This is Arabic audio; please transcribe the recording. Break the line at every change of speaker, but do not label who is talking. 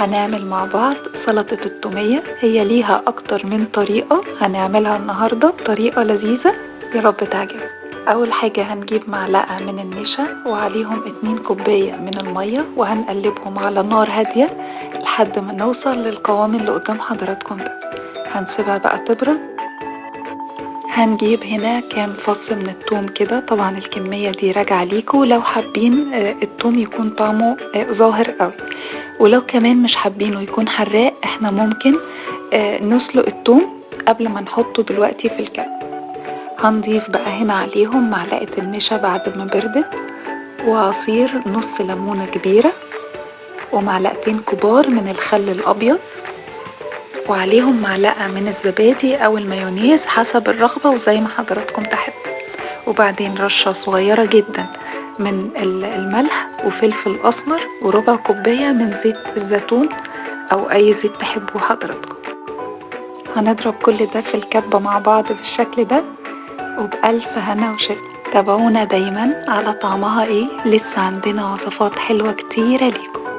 هنعمل مع بعض سلطة التومية. هي ليها أكتر من طريقة، هنعملها النهاردة بطريقة لذيذة يا رب تعجبك. أول حاجة هنجيب معلقة من النشا وعليهم 2 كوباية من المية، وهنقلبهم على نار هادية لحد ما نوصل للقوام اللي قدام حضراتكم ده. هنسيبها بقى تبرد. هنجيب هنا كام فص من الثوم كده، طبعا الكمية دي راجعة ليكوا لو حابين الثوم يكون طعمه ظاهر قوي، ولو كمان مش حابينه يكون حراق احنا ممكن نسلق الثوم قبل ما نحطه دلوقتي في الكبة. هنضيف بقى هنا عليهم معلقة النشا بعد ما بردت، وعصير نص ليمونة كبيرة، ومعلقتين كبار من الخل الأبيض، وعليهم معلقة من الزبادي أو المايونيز حسب الرغبة وزي ما حضراتكم تحبوا، وبعدين رشة صغيرة جدا من الملح وفلفل أسمر، وربع كوباية من زيت الزيتون أو أي زيت تحبوه حضراتكم. هنضرب كل ده في الكبة مع بعض بالشكل ده، وبألف هنا وشفا. تابعونا دايما على طعمها ايه، لسه عندنا وصفات حلوة كتيرة ليكم.